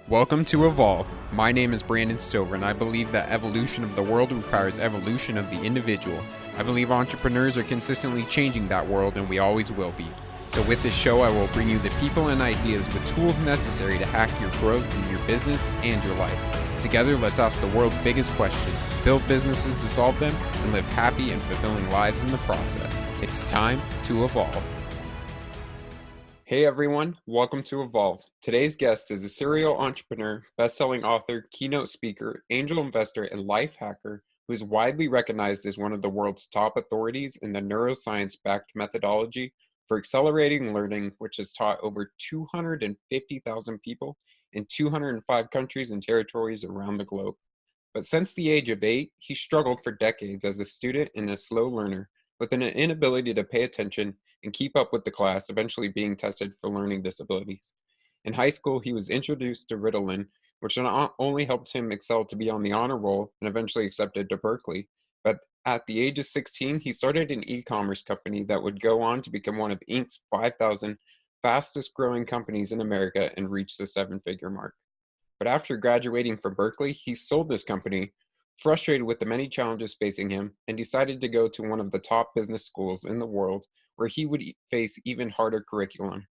Welcome to Evolve. My name is Brandon Stover, and I believe that evolution of the world requires evolution of the individual. I believe entrepreneurs are consistently changing that world, and we always will be. So with this show, I will bring you the people and ideas with tools necessary to hack your growth in your business and your life. Together, let's ask the world's biggest question, build businesses to solve them, and live happy and fulfilling lives in the process. It's time to evolve. Hey everyone, welcome to Evolve. Today's guest is a serial entrepreneur, best-selling author, keynote speaker, angel investor, and life hacker who is widely recognized as one of the world's top authorities in the neuroscience-backed methodology for accelerating learning, which has taught over 250,000 people in 205 countries and territories around the globe. But since the age of 8, he struggled for decades as a student and a slow learner with an inability to pay attention and keep up with the class, eventually being tested for learning disabilities. In high school, he was introduced to Ritalin, which not only helped him excel to be on the honor roll and eventually accepted to Berkeley, but at the age of 16, he started an e-commerce company that would go on to become one of Inc.'s 5,000 fastest growing companies in America and reach the seven-figure mark. But after graduating from Berkeley, he sold this company, frustrated with the many challenges facing him, and decided to go to one of the top business schools in the world where he would face even harder curriculum.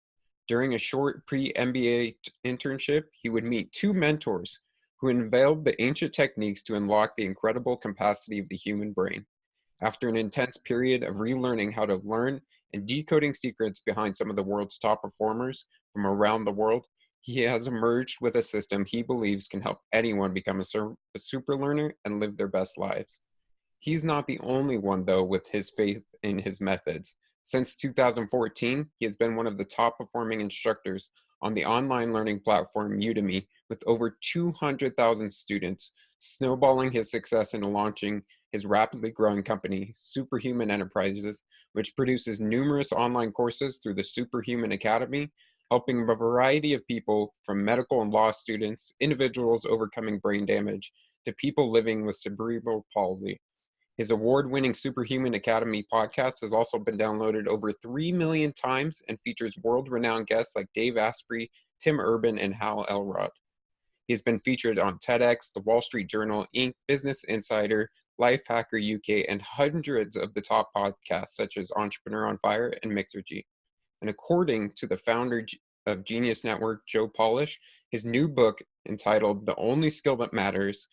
During a short pre-MBA internship, he would meet two mentors who unveiled the ancient techniques to unlock the incredible capacity of the human brain. After an intense period of relearning how to learn and decoding secrets behind some of the world's top performers from around the world, he has emerged with a system he believes can help anyone become a super learner and live their best lives. He's not the only one, though, with his faith in his methods. Since 2014, he has been one of the top performing instructors on the online learning platform Udemy with over 200,000 students, snowballing his success into launching his rapidly growing company, SuperHuman Enterprises, which produces numerous online courses through the SuperHuman Academy, helping a variety of people from medical and law students, individuals overcoming brain damage, to people living with cerebral palsy. His award-winning SuperHuman Academy podcast has also been downloaded over 3 million times and features world-renowned guests like Dave Asprey, Tim Urban, and Hal Elrod. He has been featured on TEDx, The Wall Street Journal, Inc., Business Insider, Lifehacker UK, and hundreds of the top podcasts such as Entrepreneur on Fire and Mixergy. And according to the founder of Genius Network, Joe Polish, his new book entitled The Only Skill That Matters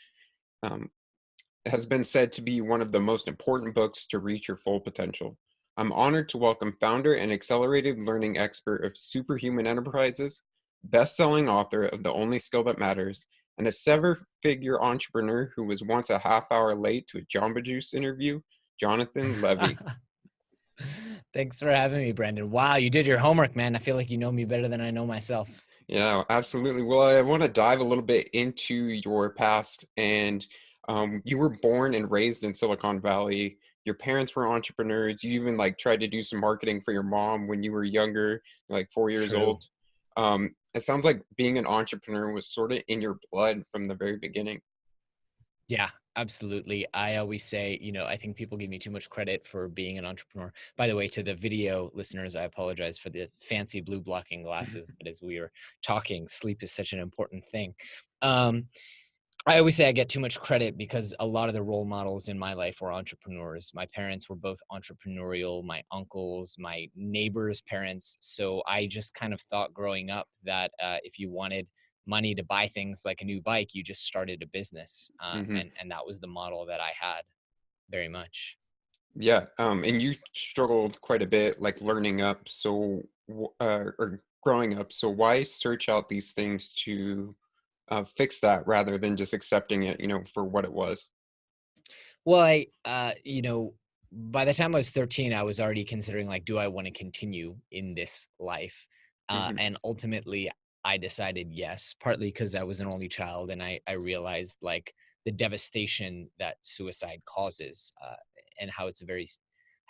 has been said to be one of the most important books to reach your full potential. I'm honored to welcome founder and accelerated learning expert of SuperHuman Enterprises, best-selling author of The Only Skill That Matters, and a seven-figure entrepreneur who was once a half hour late to a Jamba Juice interview, Jonathan Levi. Thanks for having me, Brandon. Wow, you did your homework, man. I feel like you know me better than I know myself. Yeah, absolutely. Well, I want to dive a little bit into your past. And you were born and raised in Silicon Valley. Your parents were entrepreneurs. You even tried to do some marketing for your mom when you were younger, like 4 years True. old. It sounds like being an entrepreneur was sort of in your blood from the very beginning. Yeah, absolutely. I always say, I think people give me too much credit for being an entrepreneur. By the way, to the video listeners, I apologize for the fancy blue blocking glasses, but as we were talking, sleep is such an important thing. I always say I get too much credit because a lot of the role models in my life were entrepreneurs. My parents were both entrepreneurial, my uncles, my neighbors' parents. So I just kind of thought growing up that if you wanted money to buy things like a new bike, you just started a business. And that was the model that I had very much. Yeah. And you struggled quite a bit, learning up. So, or growing up. So why search out these things to fix that rather than just accepting it, for what it was? Well, by the time I was 13, I was already considering do I want to continue in this life? And ultimately I decided yes, partly because I was an only child and I realized the devastation that suicide causes and how it's I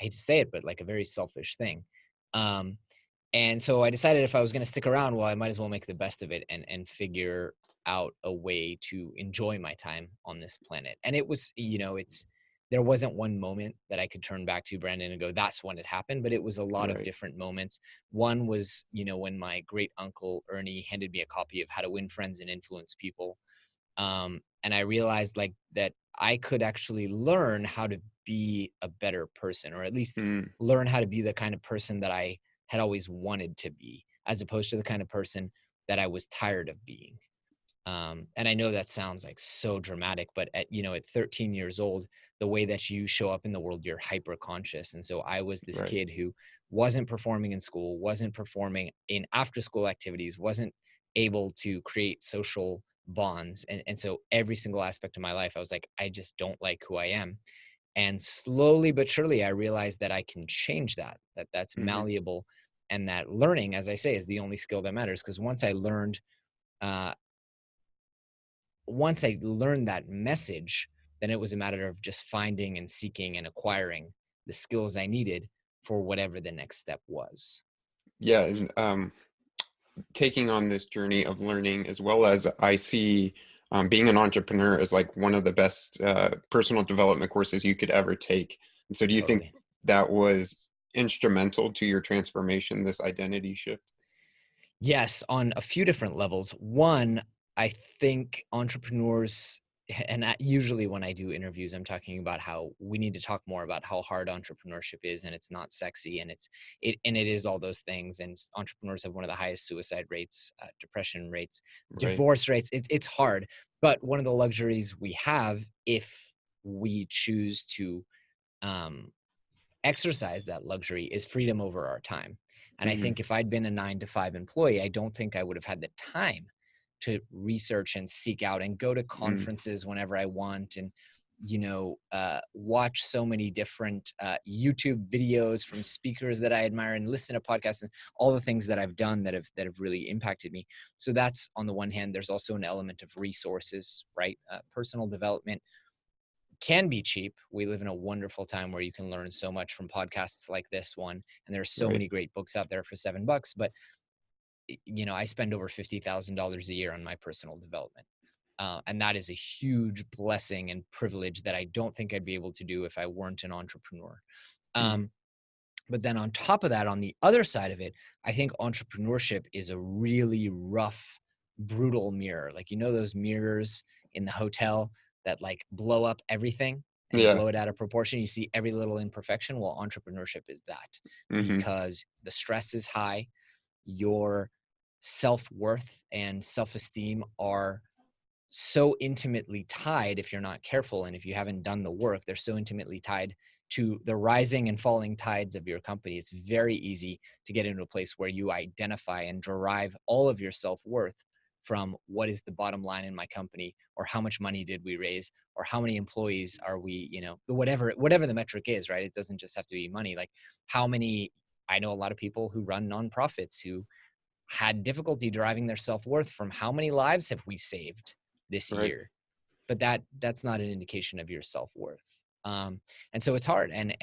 hate to say it, but a very selfish thing. And so I decided if I was going to stick around, well, I might as well make the best of it and figure out a way to enjoy my time on this planet. And it was, there wasn't one moment that I could turn back to, Brandon, and go, that's when it happened. But it was a lot of Right. different moments. One was, when my great uncle Ernie handed me a copy of How to Win Friends and Influence People. And I realized like that I could actually learn how to be a better person, or at least Mm, learn how to be the kind of person that I had always wanted to be, as opposed to the kind of person that I was tired of being. And I know that sounds like so dramatic, but at 13 years old, the way that you show up in the world, you're hyper conscious. And so I was this right. kid who wasn't performing in school, wasn't performing in after school activities, wasn't able to create social bonds. And so every single aspect of my life, I was like, I just don't like who I am. And slowly but surely, I realized that I can change that that's Hmm. malleable, and that learning, as I say, is the only skill that matters. Because uh, once I learned that message, then it was a matter of just finding and seeking and acquiring the skills I needed for whatever the next step was. Yeah. And taking on this journey of learning, as well as I see being an entrepreneur as like one of the best personal development courses you could ever take. And so do you think Totally. that was instrumental to your transformation, this identity shift? Yes, on a few different levels. One, I think entrepreneurs, and usually when I do interviews, I'm talking about how we need to talk more about how hard entrepreneurship is, and it's not sexy, and it is all those things. And entrepreneurs have one of the highest suicide rates, depression rates, Right. divorce rates. It's hard, but one of the luxuries we have, if we choose to um, exercise that luxury, is freedom over our time. And I Hmm. think if I'd been a 9 to 5 employee, I don't think I would have had the time to research and seek out and go to Mm, conferences whenever I want, and watch so many different YouTube videos from speakers that I admire, and listen to podcasts, and all the things that I've done that have really impacted me. So that's on the one hand. There's also an element of resources, right? Personal development can be cheap. We live in a wonderful time where you can learn so much from podcasts like this one, and there's so right. many great books out there for $7. But I spend over $50,000 a year on my personal development, and that is a huge blessing and privilege that I don't think I'd be able to do if I weren't an entrepreneur. Mm, Um, but then on top of that, on the other side of it, I think entrepreneurship is a really rough, brutal mirror. Like, those mirrors in the hotel that like blow up everything and yeah. blow it out of proportion. You see every little imperfection. Well, entrepreneurship is that, Hmm. because the stress is high. Your self-worth and self-esteem are so intimately tied, if you're not careful and if you haven't done the work, they're so intimately tied to the rising and falling tides of your company. It's very easy to get into a place where you identify and derive all of your self-worth from what is the bottom line in my company, or how much money did we raise, or how many employees are we, whatever the metric is, right? It doesn't just have to be money. Like, how many, I know a lot of people who run nonprofits who had difficulty deriving their self-worth from how many lives have we saved this Right. year. But that's not an indication of your self-worth. And so it's hard, and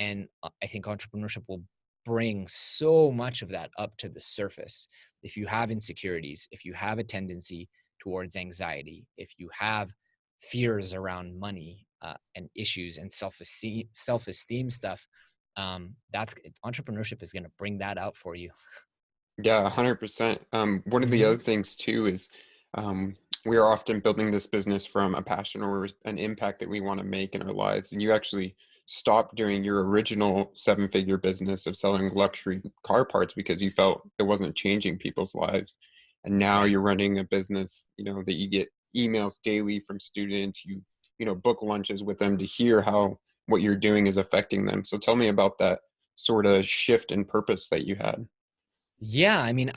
I think entrepreneurship will bring so much of that up to the surface. If you have insecurities, if you have a tendency towards anxiety, if you have fears around money, and issues and self-esteem stuff, that's entrepreneurship is going to bring that out for you. Yeah, 100%. One of the Hmm. other things too is um, we are often building this business from a passion or an impact that we want to make in our lives. And you actually stopped doing your original seven-figure business of selling luxury car parts because you felt it wasn't changing people's lives. And now Right. you're running a business, that you get emails daily from students, book lunches with them to hear how what you're doing is affecting them. So tell me about that sort of shift in purpose that you had. Yeah, I mean,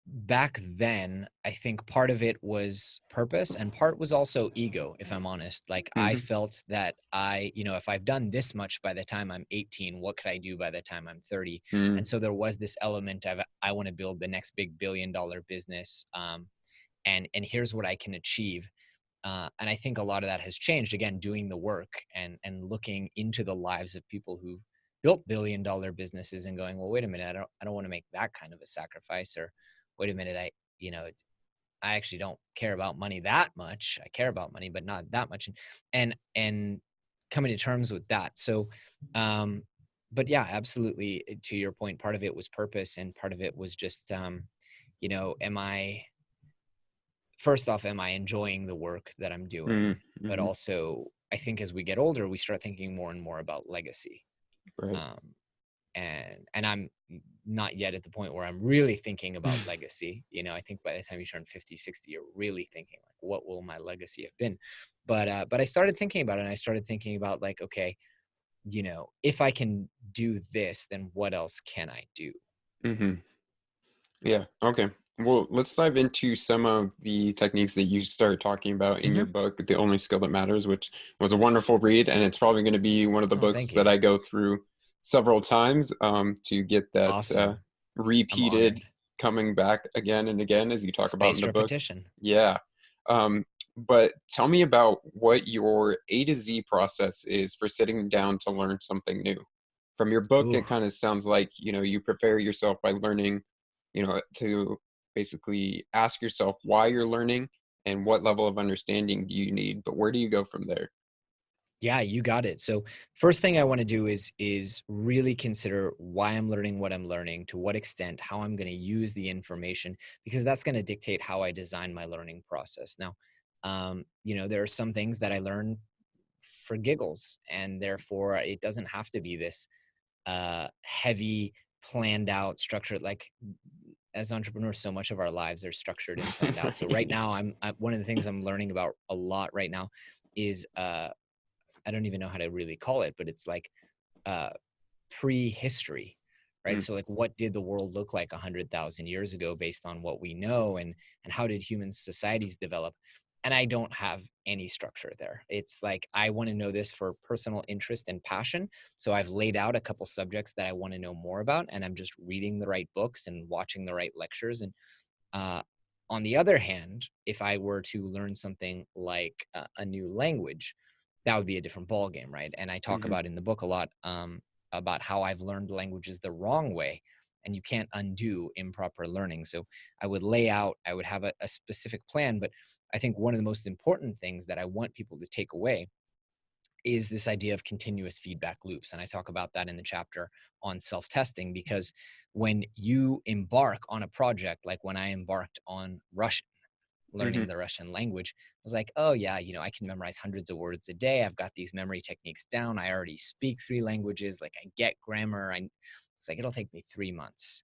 back then, I think part of it was purpose and part was also ego, if I'm honest. Like, I Hmm. felt that if I've done this much by the time I'm 18, what could I do by the time I'm 30? And Mm, so there was this element of, I want to build the next big billion-dollar business. And here's what I can achieve. And I think a lot of that has changed, again, doing the work and looking into the lives of people who built billion-dollar businesses and going, well, wait a minute, I don't want to make that kind of a sacrifice. Or wait a minute, I actually don't care about money that much. I care about money, but not that much. And coming to terms with that. So, but yeah, absolutely. To your point, part of it was purpose, and part of it was just, you know, first off, am I enjoying the work that I'm doing? But Mm-hmm. also, I think as we get older, we start thinking more and more about legacy. Right. Um, and I'm not yet at the point where I'm really thinking about legacy. You know, I think by the time you turn 50, 60, you're really thinking like, what will my legacy have been? But I started thinking about it, and I started thinking about like, okay, you know, if I can do this, then what else can I do? Mm-hmm. Yeah. Okay. Well, let's dive into some of the techniques that you started talking about in your Mm-hmm. book, The Only Skill That Matters, which was a wonderful read. And it's probably going to be one of the Oh, books thank you. that I go through several times to get that Awesome. I'm repeated honored. coming back again and again, as you talk about in Spaced the book. repetition. Yeah. But tell me about what your A to Z process is for sitting down to learn something new. From your book, Ooh. it kind of sounds like, you prepare yourself by learning, to basically ask yourself why you're learning and what level of understanding do you need, but where do you go from there? Yeah, you got it. So first thing I want to do is really consider why I'm learning what I'm learning, to what extent, how I'm going to use the information, because that's going to dictate how I design my learning process. Now, you know, there are some things that I learn for giggles, and therefore it doesn't have to be this heavy, planned out, structured. Like as entrepreneurs, so much of our lives are structured and planned out. So right now, Yes. one of the things I'm learning about a lot right now is I don't even know how to really call it, but it's like uh, prehistory, right? Mm, So like, what did the world look like 100,000 years ago based on what we know, and how did human societies develop? And I don't have any structure there. It's like I want to know this for personal interest and passion. So I've laid out a couple subjects that I want to know more about, and I'm just reading the right books and watching the right lectures. And uh, on the other hand, if I were to learn something like a new language, that would be a different ballgame, right? And I talk mhm, about in the book a lot about how I've learned languages the wrong way, and you can't undo improper learning. So I would lay out, I would have a specific plan, but I think one of the most important things that I want people to take away is this idea of continuous feedback loops. And I talk about that in the chapter on self-testing, because when you embark on a project, like when I embarked on Russian, learning mhm, the Russian language, I was like, oh yeah, you know, I can memorize hundreds of words a day. I've got these memory techniques down. I already speak 3 languages. Like I get grammar. It's like, it'll take me 3 months.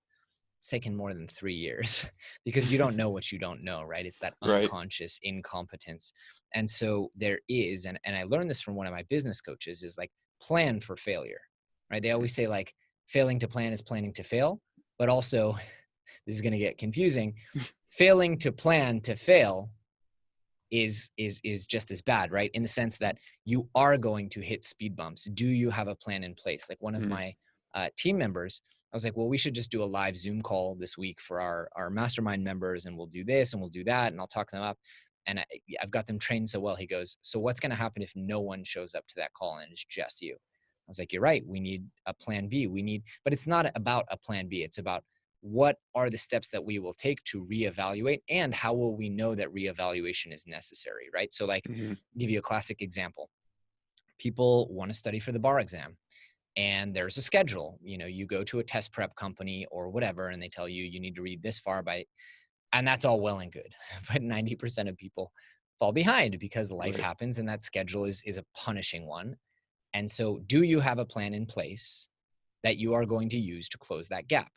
It's taken more than 3 years because you don't know what you don't know, right? It's that right. unconscious incompetence. And so there is, and I learned this from one of my business coaches, is like, plan for failure, right? They always say like failing to plan is planning to fail, but also this is going to get confusing. Failing to plan to fail is just as bad, right? In the sense that you are going to hit speed bumps. Do you have a plan in place? Like one of Mm, my team members, I was like, well, we should just do a live Zoom call this week for our mastermind members, and we'll do this and we'll do that, and I'll talk them up. And I've got them trained so well. He goes, so what's going to happen if no one shows up to that call and it's just you? I was like, you're right. We need a plan B. But it's not about a plan B. It's about what are the steps that we will take to reevaluate, and how will we know that reevaluation is necessary, right? So like, mhm, give you a classic example. People want to study for the bar exam, and there's a schedule. You know, you go to a test prep company or whatever, and they tell you you need to read this far by, and that's all well and good. But 90% of people fall behind because life right. happens, and that schedule is a punishing one. And so do you have a plan in place that you are going to use to close that gap?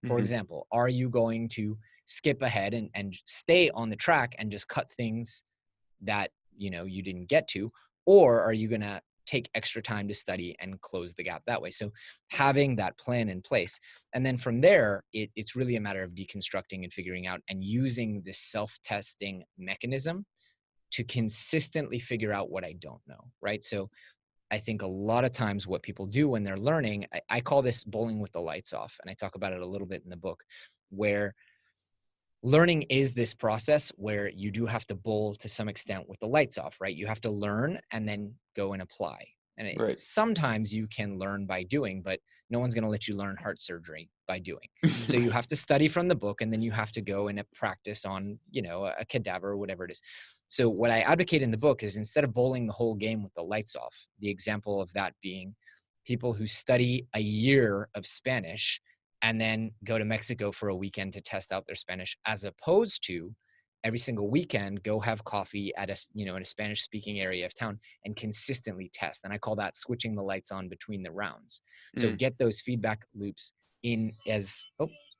For Mhm, example, are you going to skip ahead and stay on the track and just cut things that you know you didn't get to, or are you going to take extra time to study and close the gap that way? So having that plan in place, and then from there it's really a matter of deconstructing and figuring out and using this self-testing mechanism to consistently figure out what I don't know, right? So I think a lot of times what people do when they're learning, I call this bowling with the lights off. And I talk about it a little bit in the book, where learning is this process where you do have to bowl to some extent with the lights off, right? You have to learn and then go and apply. And right. sometimes you can learn by doing, but no one's going to let you learn heart surgery by doing. So you have to study from the book, and then you have to go and practice on, a cadaver or whatever it is. So what I advocate in the book is, instead of bowling the whole game with the lights off, the example of that being people who study a year of Spanish and then go to Mexico for a weekend to test out their Spanish, as opposed to every single weekend go have coffee at in a Spanish speaking area of town and consistently test. And I call that switching the lights on between the rounds. So get those feedback loops in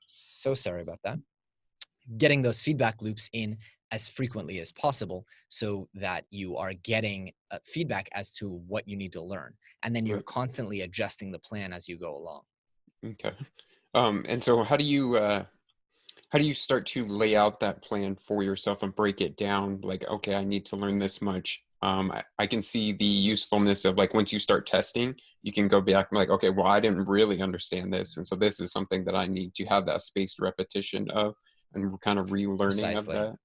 so sorry about that. Getting those feedback loops in as frequently as possible, so that you are getting feedback as to what you need to learn. And then you're constantly adjusting the plan as you go along. Okay. And so how do you start to lay out that plan for yourself and break it down? Like, okay, I need to learn this much. I can see the usefulness of, like, once you start testing, you can go back and like, okay, well, I didn't really understand this. And so this is something that I need to have that spaced repetition of, and kind of relearning of that.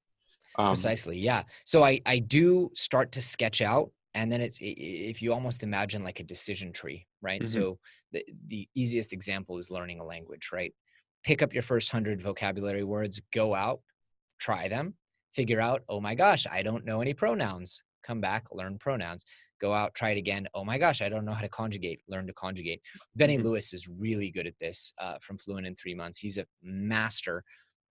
Precisely. Yeah. So I do start to sketch out, and then if you almost imagine like a decision tree, right? Mm-hmm. So the easiest example is learning a language, right? Pick up your first 100 vocabulary words, go out, try them, figure out, oh my gosh, I don't know any pronouns. Come back, learn pronouns. Go out, try it again. Oh my gosh, I don't know how to conjugate. Learn to conjugate. Benny Lewis is really good at this, from Fluent in 3 months. He's a master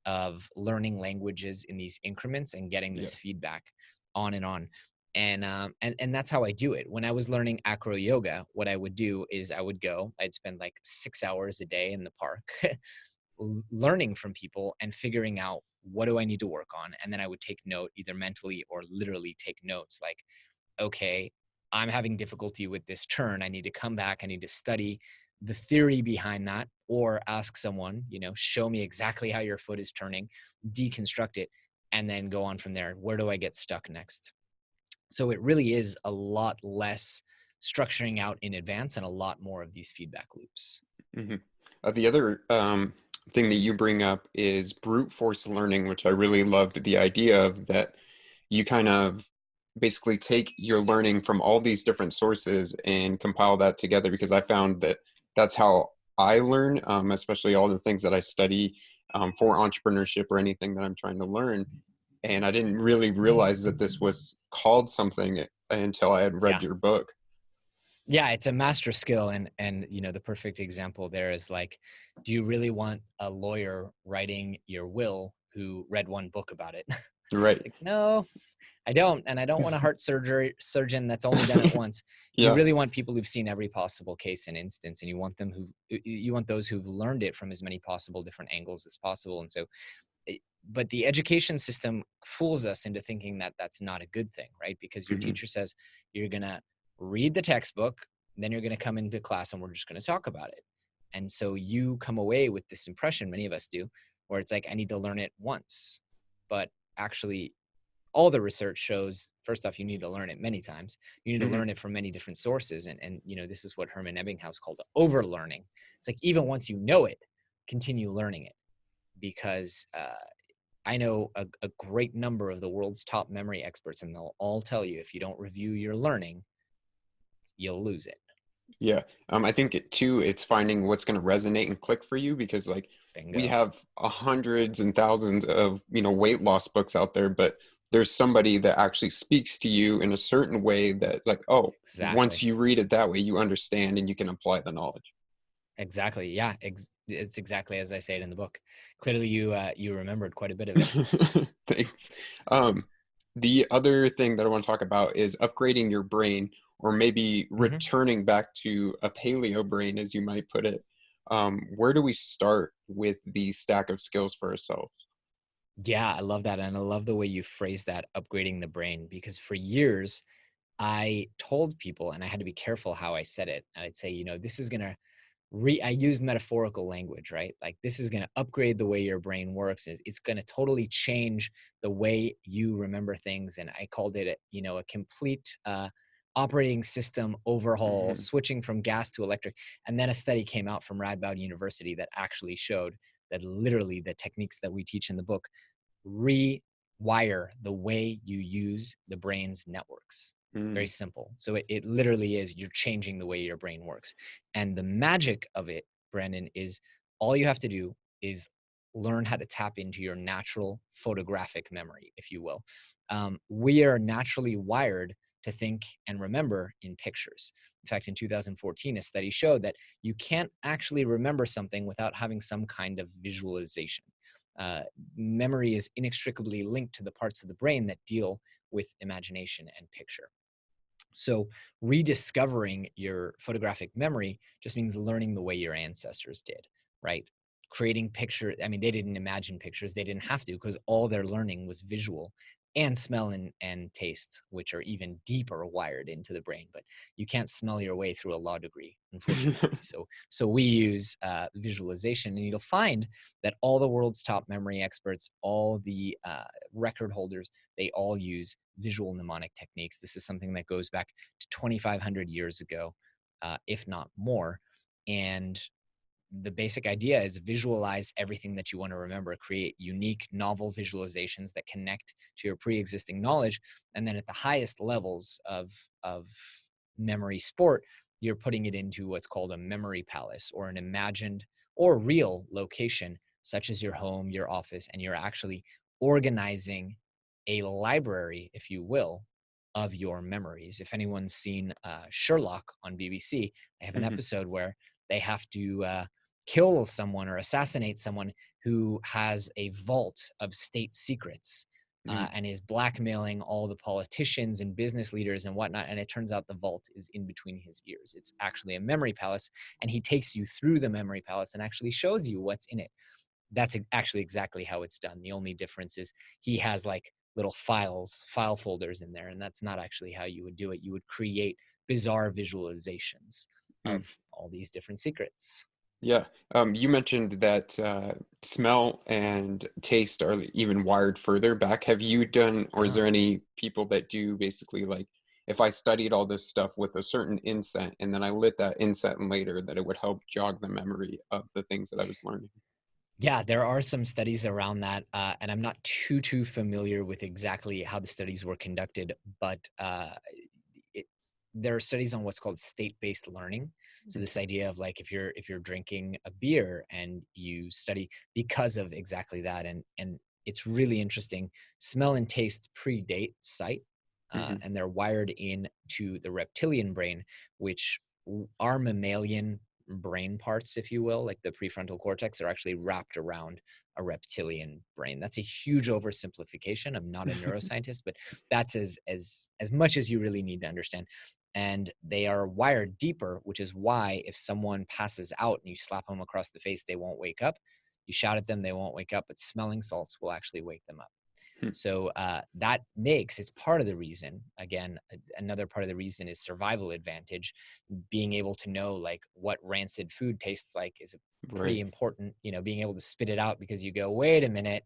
of learning languages in these increments and getting this feedback on and on. And that's how I do it. When I was learning acro yoga, what I would do is I'd spend like 6 hours a day in the park learning from people and figuring out, what do I need to work on? And then I would take note, either mentally or literally take notes, like, okay, I'm having difficulty with this turn. I need to come back. I need to study the theory behind that, or ask someone, show me exactly how your foot is turning, deconstruct it, and then go on from there. Where do I get stuck next? So it really is a lot less structuring out in advance and a lot more of these feedback loops. The other thing that you bring up is brute force learning, which I really loved the idea of, that you kind of basically take your learning from all these different sources and compile that together, because I found that that's how I learn, especially all the things that I study for entrepreneurship or anything that I'm trying to learn. And I didn't really realize that this was called something until I had read your book. Yeah, it's a master skill. And the perfect example there is, like, do you really want a lawyer writing your will who read one book about it? Right. Like, no, I don't. And I don't want a heart surgeon that's only done it once. Yeah. You really want people who've seen every possible case and instance, and you want those who've learned it from as many possible different angles as possible. And so, but the education system fools us into thinking that that's not a good thing, right? Because your teacher says you're going to read the textbook, then you're going to come into class and we're just going to talk about it. And so you come away with this impression, many of us do, where it's like, I need to learn it once. But actually, all the research shows, first off, you need to learn it many times. You need to learn it from many different sources. And this is what Herman Ebbinghaus called overlearning. It's like, even once you know it, continue learning it. Because I know a great number of the world's top memory experts, and they'll all tell you, if you don't review your learning, you'll lose it. Yeah. I think it's finding what's going to resonate and click for you, because like Bingo. we have hundreds and thousands of, weight loss books out there, but there's somebody that actually speaks to you in a certain way that, like, oh, once you read it that way, you understand and you can apply the knowledge. Exactly. Yeah. It's exactly as I say it in the book. Clearly you remembered quite a bit of it. Thanks. The other thing that I want to talk about is upgrading your brain, or maybe returning back to a paleo brain, as you might put it. Where do we start with the stack of skills for ourselves? Yeah, I love that. And I love the way you phrase that, upgrading the brain, because for years I told people, and I had to be careful how I said it. And I'd say, this is going to I used metaphorical language, right? Like, this is going to upgrade the way your brain works. It's going to totally change the way you remember things. And I called it, a complete operating system overhaul, switching from gas to electric. And then a study came out from Radboud University that actually showed that literally the techniques that we teach in the book rewire the way you use the brain's networks. Very simple. So it literally is, you're changing the way your brain works. And the magic of it, Brandon, is all you have to do is learn how to tap into your natural photographic memory, if you will. We are naturally wired to think and remember in pictures. In fact, in 2014, a study showed that you can't actually remember something without having some kind of visualization. Memory is inextricably linked to the parts of the brain that deal with imagination and picture. So rediscovering your photographic memory just means learning the way your ancestors did, right? Creating pictures. I mean, they didn't imagine pictures. They didn't have to, because all their learning was visual, and smell and taste, which are even deeper wired into the brain. But you can't smell your way through a law degree, unfortunately. So we use visualization, and you'll find that all the world's top memory experts, all the record holders, they all use visual mnemonic techniques. This is something that goes back to 2,500 years ago, if not more. And the basic idea is visualize everything that you want to remember, create unique, novel visualizations that connect to your pre-existing knowledge. And then at the highest levels of memory sport, you're putting it into what's called a memory palace, or an imagined or real location, such as your home, your office, and you're actually organizing a library, if you will, of your memories. If anyone's seen Sherlock on BBC, they have an episode where they have to kill someone or assassinate someone who has a vault of state secrets, and is blackmailing all the politicians and business leaders and whatnot. And it turns out the vault is in between his ears. It's actually a memory palace, and he takes you through the memory palace and actually shows you what's in it. That's actually exactly how it's done. The only difference is he has like little file folders in there, and that's not actually how you would do it. You would create bizarre visualizations of all these different secrets. Yeah. You mentioned that smell and taste are even wired further back. Have you done, or is there any people that do basically like, if I studied all this stuff with a certain incense and then I lit that incense later, that it would help jog the memory of the things that I was learning? Yeah, there are some studies around that, and I'm not too familiar with exactly how the studies were conducted, but there are studies on what's called state-based learning. So this idea of like if you're drinking a beer and you study because of exactly that, and it's really interesting. Smell and taste predate sight, and they're wired into the reptilian brain, which are mammalian brain parts, if you will, like the prefrontal cortex, are actually wrapped around a reptilian brain. That's a huge oversimplification. I'm not a neuroscientist, but that's as much as you really need to understand. And they are wired deeper, which is why if someone passes out and you slap them across the face, they won't wake up. You shout at them, they won't wake up, but smelling salts will actually wake them up. So that makes, it's part of the reason, again, another part of the reason is survival advantage. Being able to know like what rancid food tastes like is pretty important, being able to spit it out because you go, wait a minute,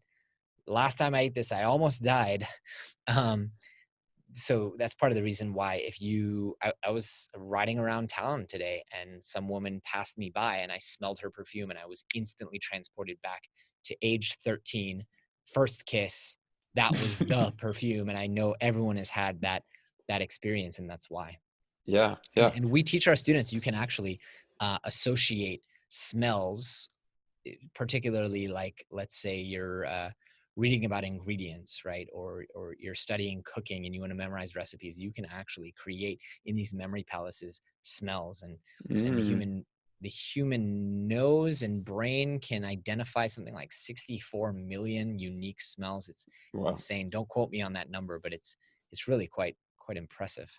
last time I ate this, I almost died. So that's part of the reason why I was riding around town today and some woman passed me by and I smelled her perfume and I was instantly transported back to age 13, first kiss. That was the perfume. And I know everyone has had that experience, and that's why. Yeah. And we teach our students, you can actually associate smells, particularly like, let's say you're reading about ingredients, right? Or you're studying cooking and you want to memorize recipes. You can actually create in these memory palaces smells, and the human nose and brain can identify something like 64 million unique smells. It's insane. Don't quote me on that number, but it's really quite impressive.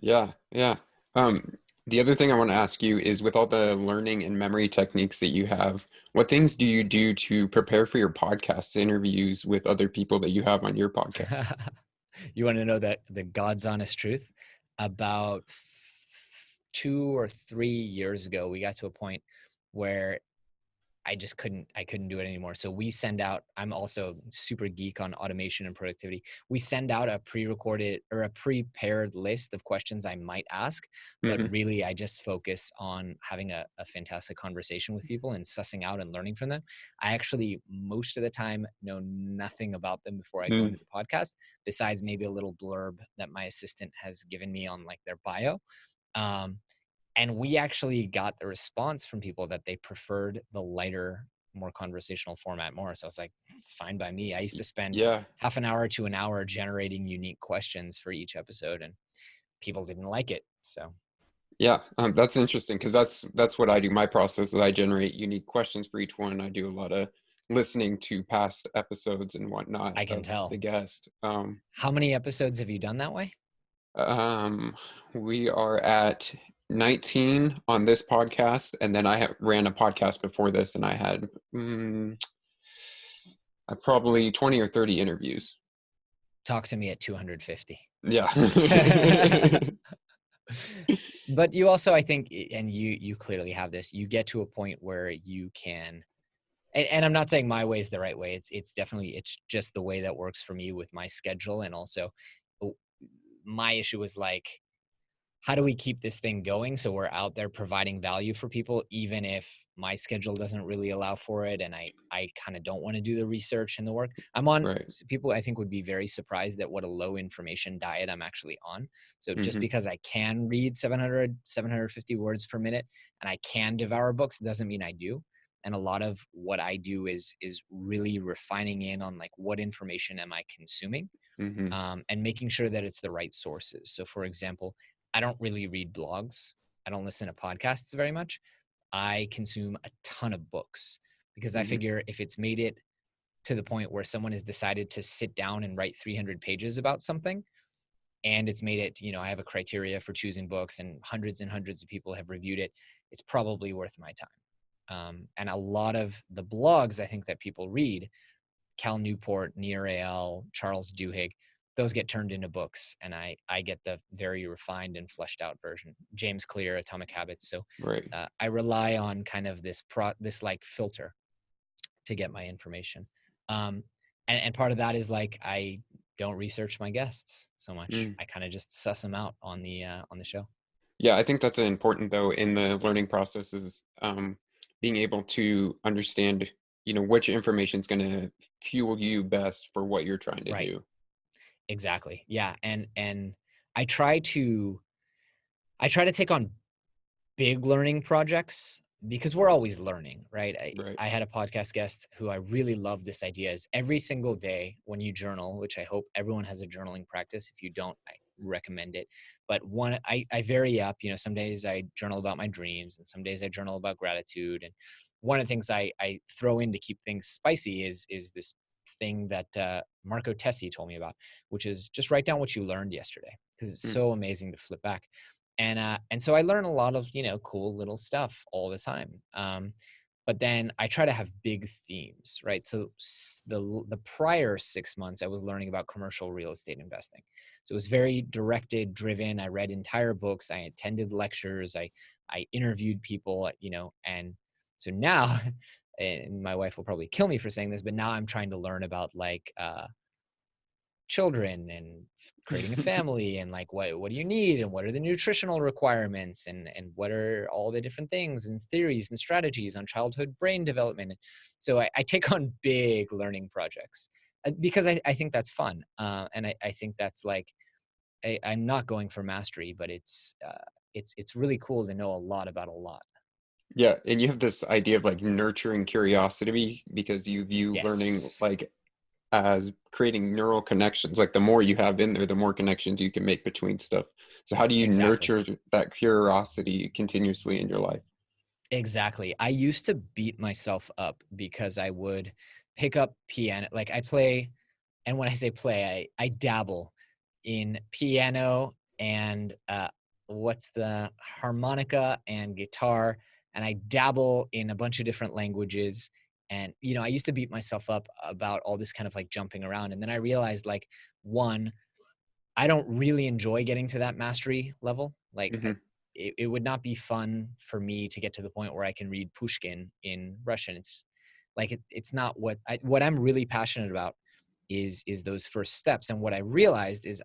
Yeah. The other thing I want to ask you is, with all the learning and memory techniques that you have, what things do you do to prepare for your podcast interviews with other people that you have on your podcast? You want to know that the God's honest truth? About 2 or 3 years ago, we got to a point where I couldn't do it anymore. So we send out, I'm also super geek on automation and productivity. We send out a pre-recorded or a prepared list of questions I might ask, but really I just focus on having a fantastic conversation with people and sussing out and learning from them. I actually, most of the time, know nothing about them before I go into the podcast, besides maybe a little blurb that my assistant has given me on like their bio. And we actually got the response from people that they preferred the lighter, more conversational format more. So I was like, it's fine by me. I used to spend Yeah. half an hour to an hour generating unique questions for each episode, and people didn't like it. So Yeah, that's interesting because that's what I do. My process is I generate unique questions for each one. I do a lot of listening to past episodes and whatnot I can of the tell. guest. How many episodes have you done that way? Um, we are at 19 on this podcast, and then ran a podcast before this, and I had probably 20 or 30 interviews. Talk to me at 250. Yeah. But you also, I think, and you clearly have this, you get to a point where you can, and I'm not saying my way is the right way. It's definitely, it's just the way that works for me with my schedule. And also my issue was like, how do we keep this thing going so we're out there providing value for people, even if my schedule doesn't really allow for it, and I kind of don't want to do the research and the work I'm on. Right. So people, I think, would be very surprised at what a low information diet I'm actually on. So just Hmm. because I can read 750 words per minute and I can devour books doesn't mean I do. And a lot of what I do is really refining in on like, what information am I consuming, Hmm. and making sure that it's the right sources. So for example, I don't really read blogs. I don't listen to podcasts very much. I consume a ton of books because I Hmm. figure if it's made it to the point where someone has decided to sit down and write 300 pages about something, and it's made it, I have a criteria for choosing books and hundreds of people have reviewed it, it's probably worth my time. And a lot of the blogs I think that people read, Cal Newport, Nir Eyal, Charles Duhigg, those get turned into books, and I get the very refined and fleshed out version. James Clear, Atomic Habits. So Right. I rely on kind of this like filter to get my information. And part of that is like, I don't research my guests so much. Mm. I kind of just suss them out on the show. Yeah, I think that's important though in the learning process is being able to understand, which information is going to fuel you best for what you're trying to Right. do. Exactly. Yeah. And I try to take on big learning projects because we're always learning, right? Right. I had a podcast guest who I really love this idea is every single day when you journal, which I hope everyone has a journaling practice. If you don't, I recommend it. But I vary up, some days I journal about my dreams and some days I journal about gratitude. And one of the things I throw in to keep things spicy is this thing that Marco Tessi told me about, which is just write down what you learned yesterday, because it's Mm. so amazing to flip back. And so I learn a lot of, cool little stuff all the time. But then I try to have big themes, right? So the prior 6 months, I was learning about commercial real estate investing. So it was very directed, driven. I read entire books. I attended lectures. I interviewed people, and so now, and my wife will probably kill me for saying this, but now I'm trying to learn about like children and creating a family, and like what do you need, and what are the nutritional requirements, and what are all the different things and theories and strategies on childhood brain development. So I take on big learning projects because I think that's fun, and I think that's like I'm not going for mastery, but it's really cool to know a lot about a lot. Yeah, and you have this idea of like nurturing curiosity because you view learning Yes, like as creating neural connections. Like the more you have in there, the more connections you can make between stuff. So how do you exactly. nurture that curiosity continuously in your life? Exactly. I used to beat myself up because I would pick up piano. Like I play, and when I say play, I dabble in piano and what's the harmonica and guitar, and I dabble in a bunch of different languages. And I used to beat myself up about all this kind of like jumping around, and then I realized like, one, I don't really enjoy getting to that mastery level. Like Hmm. it would not be fun for me to get to the point where I can read Pushkin in Russian. It's like it's not what I'm really passionate about is those first steps. And what I realized is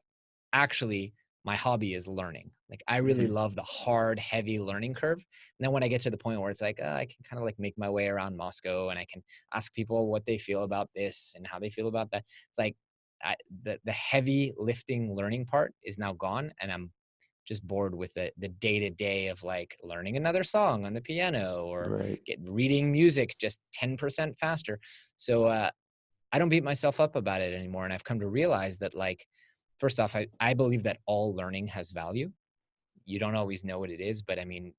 actually my hobby is learning. Like I really Hmm. love the hard, heavy learning curve. And then when I get to the point where it's like, I can kind of like make my way around Moscow and I can ask people what they feel about this and how they feel about that. It's like the heavy lifting learning part is now gone, and I'm just bored with the day-to-day of like learning another song on the piano or Right. reading music just 10% faster. So I don't beat myself up about it anymore. And I've come to realize that, like, first off, I believe that all learning has value. You don't always know what it is, but I mean,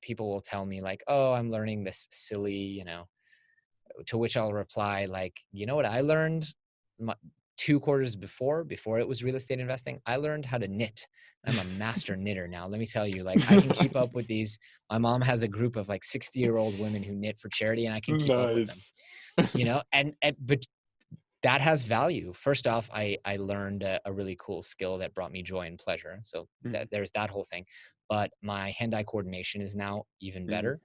people will tell me like, oh, I'm learning this silly, to which I'll reply like, you know what I learned 2 quarters before it was real estate investing? I learned how to knit. I'm a master knitter now. Let me tell you, like, I can keep up with these. My mom has a group of like 60-year-old women who knit for charity, and I can keep up with them, but that has value. First off, I learned a really cool skill that brought me joy and pleasure. So there's that whole thing. But my hand-eye coordination is now even better.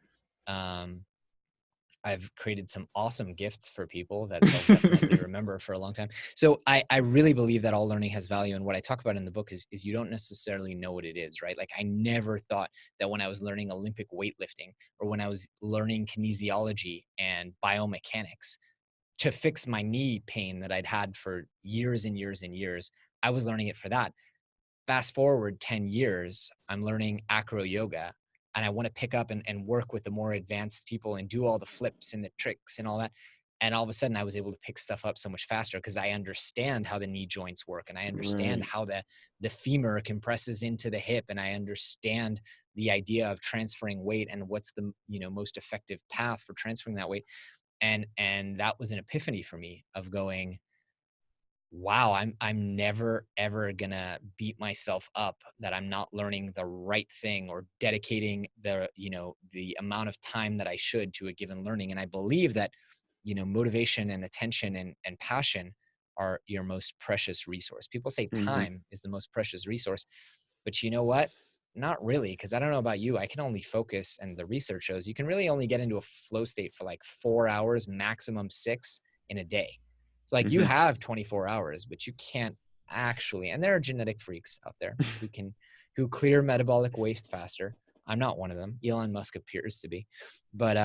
I've created some awesome gifts for people that they'll definitely remember for a long time. So I really believe that all learning has value. And what I talk about in the book is you don't necessarily know what it is, right? Like, I never thought that when I was learning Olympic weightlifting or when I was learning kinesiology and biomechanics to fix my knee pain that I'd had for years and years and years, I was learning it for that. Fast forward 10 years, I'm learning acro yoga, and I want to pick up and work with the more advanced people and do all the flips and the tricks and all that. And all of a sudden I was able to pick stuff up so much faster because I understand how the knee joints work, and I understand how the femur compresses into the hip, and I understand the idea of transferring weight and what's the most effective path for transferring that weight. And that was an epiphany for me of going, wow, I'm never ever gonna beat myself up that I'm not learning the right thing or dedicating the amount of time that I should to a given learning. And I believe that motivation and attention and passion are your most precious resource. People say time is the most precious resource, but you know what? Not really, because I don't know about you. I can only focus, and the research shows you can really only get into a flow state for like 4 hours, maximum 6 in a day. So like you have 24 hours, but you can't actually, and there are genetic freaks out there who clear metabolic waste faster. I'm not one of them. Elon Musk appears to be. But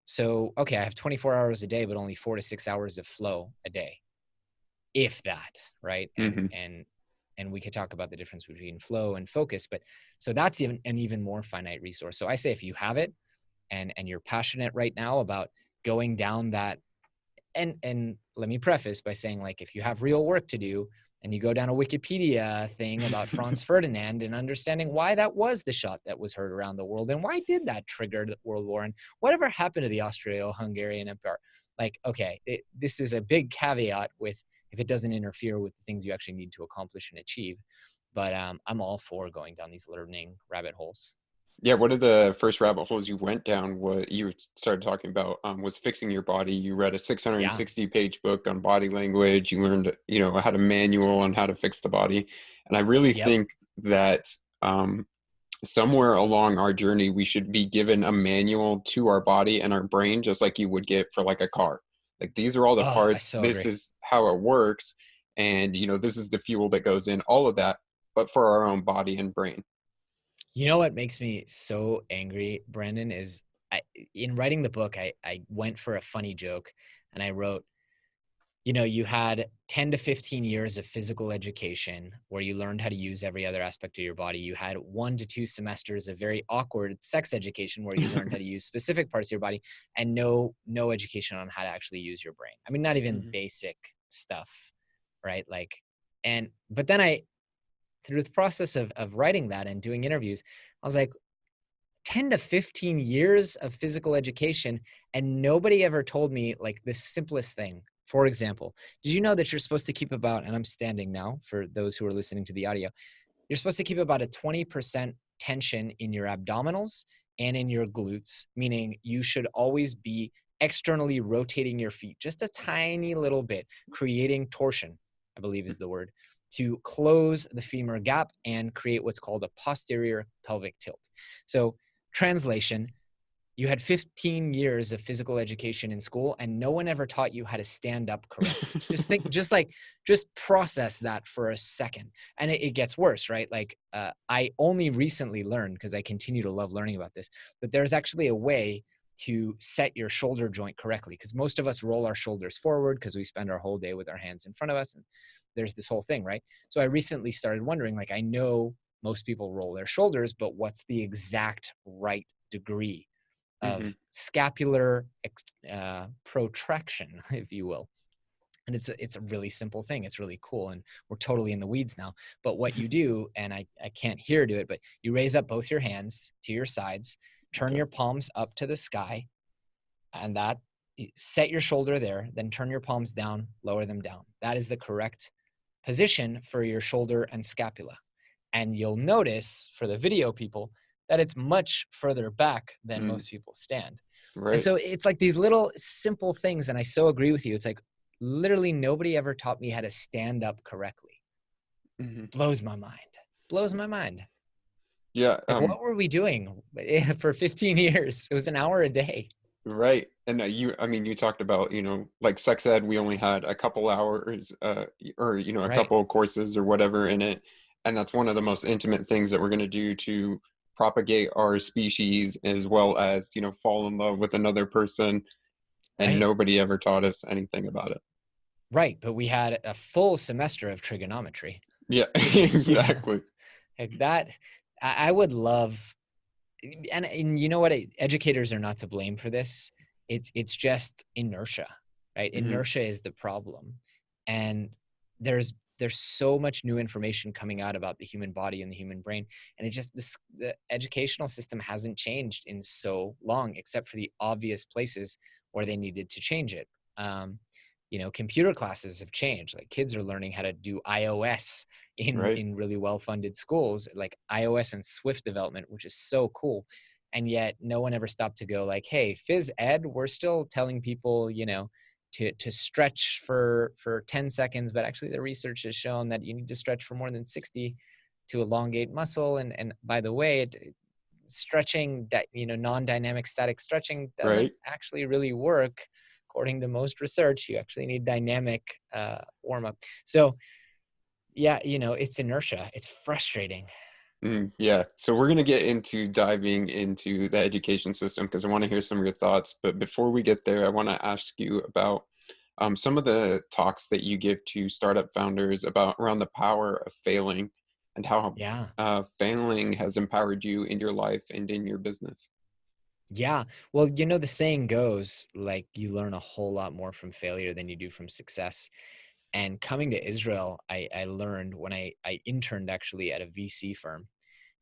so, okay, I have 24 hours a day, but only 4 to 6 hours of flow a day, if that, right? And we could talk about the difference between flow and focus, but so that's an even more finite resource. So I say, if you have it and you're passionate right now about going down that, and let me preface by saying, like, if you have real work to do and you go down a Wikipedia thing about Franz Ferdinand and understanding why that was the shot that was heard around the world, and why did that trigger the World War, and whatever happened to the Austro-Hungarian Empire, like, okay, this is a big caveat with if it doesn't interfere with the things you actually need to accomplish and achieve. But I'm all for going down these learning rabbit holes. Yeah, one of the first rabbit holes you went down, what you started talking about, was fixing your body. You read a 660-page book on body language. You learned, had a manual on how to fix the body. And I really think that somewhere along our journey, we should be given a manual to our body and our brain, just like you would get for like a car. Like, these are all the parts. This is how it works. And, this is the fuel that goes in, all of that, but for our own body and brain. You know what makes me so angry, Brandon, is in writing the book, I went for a funny joke, and I wrote, you had 10 to 15 years of physical education where you learned how to use every other aspect of your body. You had 1 to 2 semesters of very awkward sex education where you learned how to use specific parts of your body, and no education on how to actually use your brain. I mean, not even basic stuff, right? Like, but then through the process of writing that and doing interviews, I was like, 10 to 15 years of physical education, and nobody ever told me like the simplest thing. For example, did you know that you're supposed to keep about, and I'm standing now for those who are listening to the audio, you're supposed to keep about a 20% tension in your abdominals and in your glutes, meaning you should always be externally rotating your feet just a tiny little bit, creating torsion, I believe is the word, to close the femur gap and create what's called a posterior pelvic tilt. So, translation, you had 15 years of physical education in school and no one ever taught you how to stand up correctly. just process that for a second. And it gets worse, right? Like, I only recently learned, because I continue to love learning about this, but there's actually a way to set your shoulder joint correctly, because most of us roll our shoulders forward because we spend our whole day with our hands in front of us, and there's this whole thing, right? So I recently started wondering, like, I know most people roll their shoulders, but what's the exact right degree Hmm. of scapular protraction, if you will. And it's a really simple thing. It's really cool. And we're totally in the weeds now. But what you do, and I can't hear do it, but you raise up both your hands to your sides, turn Okay. your palms up to the sky, and that set your shoulder there, then turn your palms down, lower them down. That is the correct position for your shoulder and scapula. And you'll notice for the video people that it's much further back than Mm, most people stand. And right. so it's like these little simple things. And I so agree with you. It's like literally nobody ever taught me how to stand up correctly. Hmm. Blows my mind. Blows my mind. Yeah. Like, what were we doing for 15 years? It was an hour a day. Right. And I mean, you talked about, like sex ed, we only had a couple hours, or, a Right. couple of courses or whatever in it. And that's one of the most intimate things that we're going to do to propagate our species, as well as, fall in love with another person. And Right. nobody ever taught us anything about it. Right. But we had a full semester of trigonometry. Yeah, You know, exactly. like that. I would love, and you know what? Educators are not to blame for this. It's just inertia, right? Hmm. Inertia is the problem, and there's so much new information coming out about the human body and the human brain, and the educational system hasn't changed in so long, except for the obvious places where they needed to change it. Um, computer classes have changed. Like kids are learning how to do iOS Right. in really well-funded schools, like iOS and Swift development, which is so cool. And yet no one ever stopped to go like, hey, phys ed, we're still telling people, to stretch for 10 seconds, but actually the research has shown that you need to stretch for more than 60 to elongate muscle. And by the way, stretching, non-dynamic static stretching doesn't Right. actually really work. According to most research, you actually need dynamic warm-up. So yeah, it's inertia. It's frustrating. Yeah. So we're going to get into diving into the education system because I want to hear some of your thoughts. But before we get there, I want to ask you about some of the talks that you give to startup founders about around the power of failing and how Yeah. failing has empowered you in your life and in your business. Yeah. Well, the saying goes like you learn a whole lot more from failure than you do from success. And coming to Israel, I learned when I interned actually at a VC firm.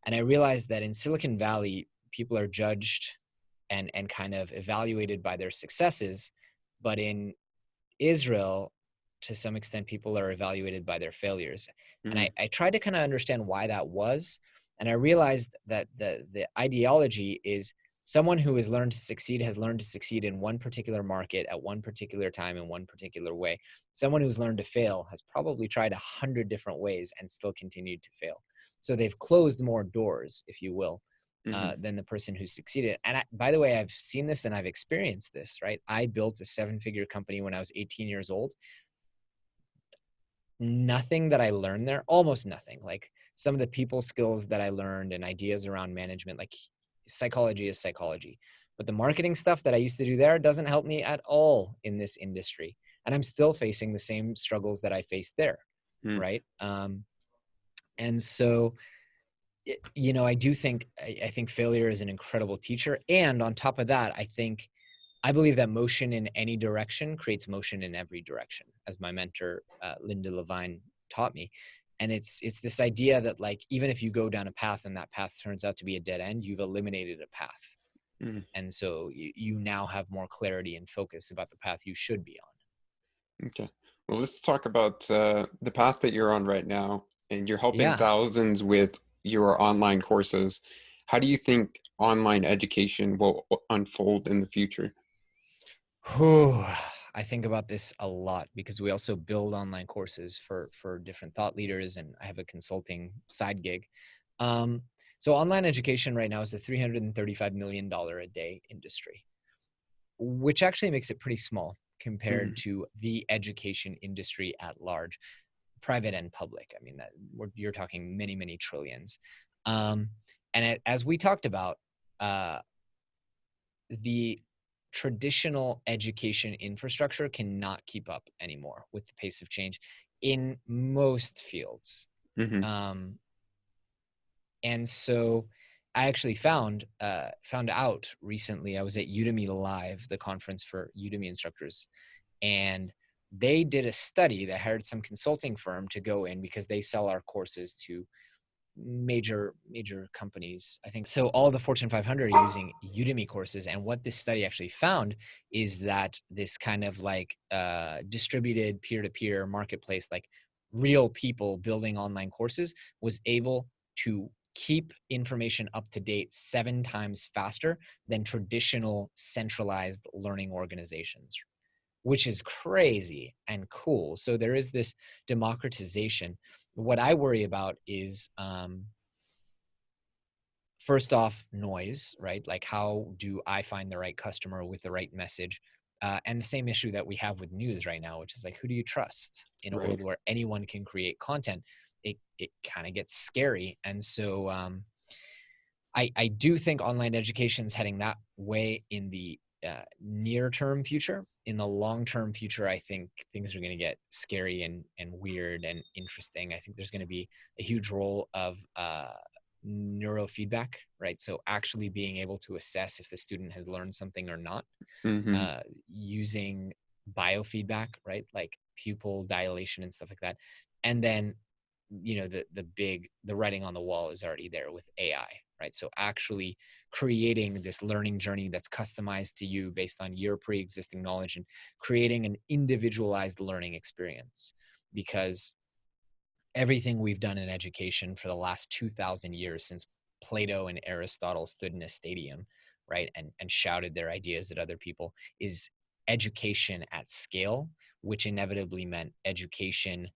And I realized that in Silicon Valley, people are judged and kind of evaluated by their successes. But in Israel, to some extent, people are evaluated by their failures. And Mm, I tried to kind of understand why that was. And I realized that the ideology is someone who has learned to succeed in one particular market at one particular time in one particular way. Someone who's learned to fail has probably tried 100 different ways and still continued to fail. So they've closed more doors, if you will, mhm. than the person who succeeded. And by the way, I've seen this and I've experienced this, right? I built a 7-figure company when I was 18 years old. Nothing that I learned there, almost nothing. Like some of the people skills that I learned and ideas around management, like psychology is psychology. But the marketing stuff that I used to do there doesn't help me at all in this industry. And I'm still facing the same struggles that I faced there, Mm, right? And so I do think I think failure is an incredible teacher. And on top of that, I believe that motion in any direction creates motion in every direction, as my mentor Linda Levine taught me. And it's this idea that like even if you go down a path and that path turns out to be a dead end, you've eliminated a path. mm. And so you now have more clarity and focus about the path you should be on. Okay. Well, let's talk about the path that you're on right now, and you're helping Yeah. thousands with your online courses. How do you think online education will unfold in the future? Whew. I think about this a lot because we also build online courses for different thought leaders, and I have a consulting side gig. Um, so online education right now is a $335 million a day industry, which actually makes it pretty small compared Mhm. to the education industry at large, private and public. I mean, you're talking many, many trillions. Um, and as we talked about, uh, the traditional education infrastructure cannot keep up anymore with the pace of change in most fields. Mhm. Um, And so I actually found out recently, I was at Udemy Live, the conference for Udemy instructors, and they did a study that hired some consulting firm to go in because they sell our courses to major companies. I think so all the Fortune 500 are using Udemy courses. And what this study actually found is that this kind of like distributed peer-to-peer marketplace, like real people building online courses, was able to keep information up to date 7 times faster than traditional centralized learning organizations, which is crazy and cool. So there is this democratization. What I worry about is, first off, noise, right? Like, how do I find the right customer with the right message? And the same issue that we have with news right now, which is like, who do you trust in a world where anyone can create content? It kind of gets scary. And so I do think online education is heading that way in the near-term future. In the long-term future, I think things are going to get scary and weird and interesting. I think there's going to be a huge role of neurofeedback, right? So actually being able to assess if the student has learned something or not, using biofeedback, right? Like pupil dilation and stuff like that. And then, you know, the writing on the wall is already there with AI, right? So actually creating this learning journey that's customized to you based on your pre-existing knowledge and creating an individualized learning experience. Because everything we've done in education for the last 2,000 years, since Plato and Aristotle stood in a stadium, right, and shouted their ideas at other people, is education at scale, which inevitably meant education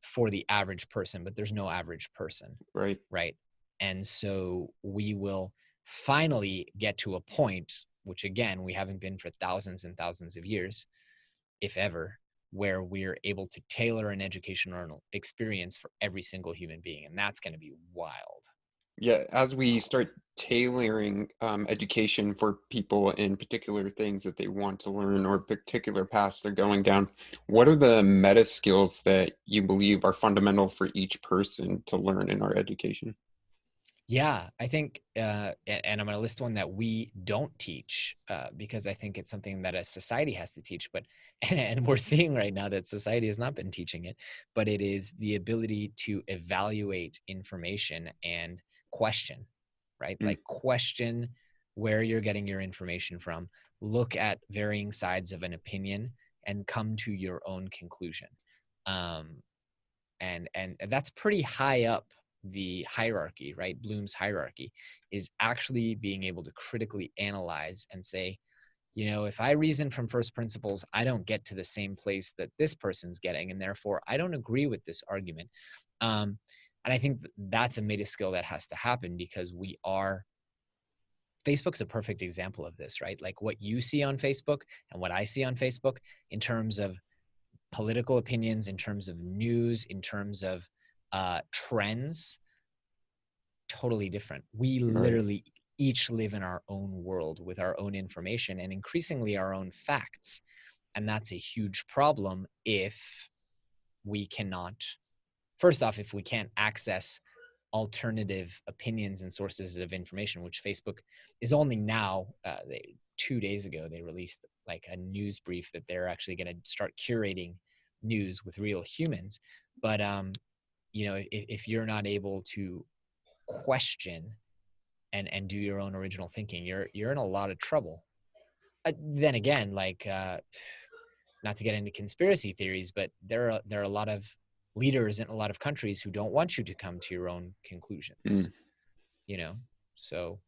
for the average person, but there's no average person. Right. And so we will finally get to a point, which again, we haven't been for thousands and thousands of years, if ever, where we're able to tailor an educational experience for every single human being. And that's going to be wild. Yeah, as we start tailoring education for people in particular things that they want to learn or particular paths they're going down, what are the meta skills that you believe are fundamental for each person to learn in our education? Yeah, I think, and I'm going to list one that we don't teach because I think it's something that a society has to teach. But and we're seeing right now that society has not been teaching it, but it is the ability to evaluate information and question, right? Like question where you're getting your information from, look at varying sides of an opinion, and come to your own conclusion. And that's pretty high up the hierarchy, right? Bloom's hierarchy is actually being able to critically analyze and say, you know, if I reason from first principles, I don't get to the same place that this person's getting, and therefore I don't agree with this argument. And I think that's a meta skill that has to happen because Facebook's a perfect example of this, right? Like what you see on Facebook and what I see on Facebook in terms of political opinions, in terms of news, in terms of trends, totally different. We literally each live in our own world with our own information and increasingly our own facts. And that's a huge problem if we cannot, first off, if we can't access alternative opinions and sources of information, which Facebook is only now, 2 days ago, they released like a news brief that they're actually going to start curating news with real humans. But you know, if you're not able to question and do your own original thinking, you're in a lot of trouble. Then again, like not to get into conspiracy theories, but there are a lot of leaders in a lot of countries who don't want you to come to your own conclusions. You know, so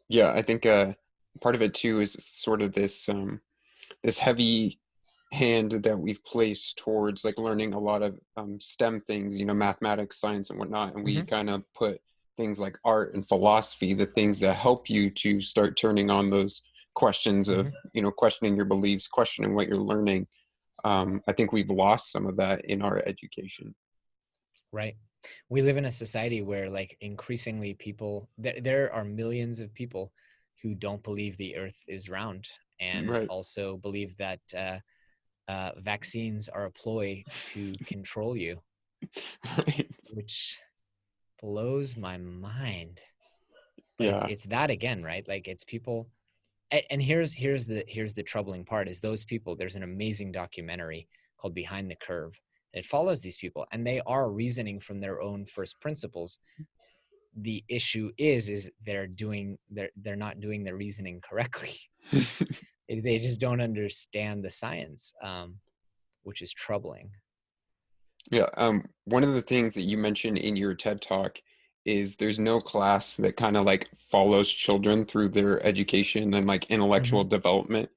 yeah, I think part of it too is sort of this this heavy hand that we've placed towards like learning a lot of STEM things, you know, mathematics, science, and whatnot, and we kind of put things like art and philosophy, the things that help you to start turning on those questions of, you know, questioning your beliefs, questioning what you're learning. I think we've lost some of that in our education. Right. We live in a society where like increasingly people, there are millions of people who don't believe the earth is round and also believe that vaccines are a ploy to control you, which blows my mind. But Yeah. it's that again, right? Like it's people, and here's the troubling part is those people. There's an amazing documentary called Behind the Curve. It follows these people, and they are reasoning from their own first principles. The issue is they're not doing the reasoning correctly. They just don't understand the science, which is troubling. Yeah. One of the things that you mentioned in your TED Talk is there's no class that kind of like follows children through their education and like intellectual Mm-hmm. development.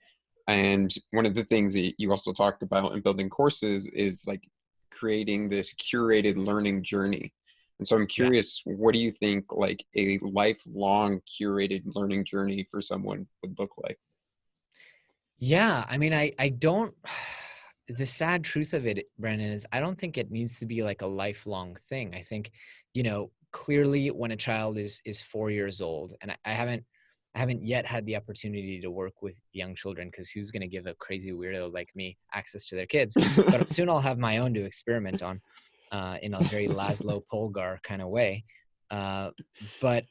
And one of the things that you also talked about in building courses is like creating this curated learning journey. And so I'm Yeah. curious, what do you think like a lifelong curated learning journey for someone would look like? Yeah. I mean, I don't, the sad truth of it, Brandon, is I don't think it needs to be like a lifelong thing. I think, clearly when a child is 4 years old, and I haven't yet had the opportunity to work with young children because who's going to give a crazy weirdo like me access to their kids? But soon I'll have my own to experiment on, in a very Laszlo Polgar kind of way. Uh, but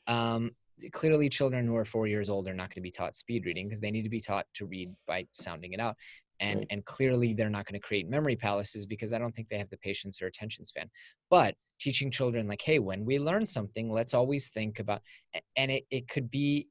clearly children who are 4 years old are not going to be taught speed reading because they need to be taught to read by sounding it out. And Right. and clearly they're not going to create memory palaces because I don't think they have the patience or attention span. But teaching children like, hey, when we learn something, let's always think about, and it could be,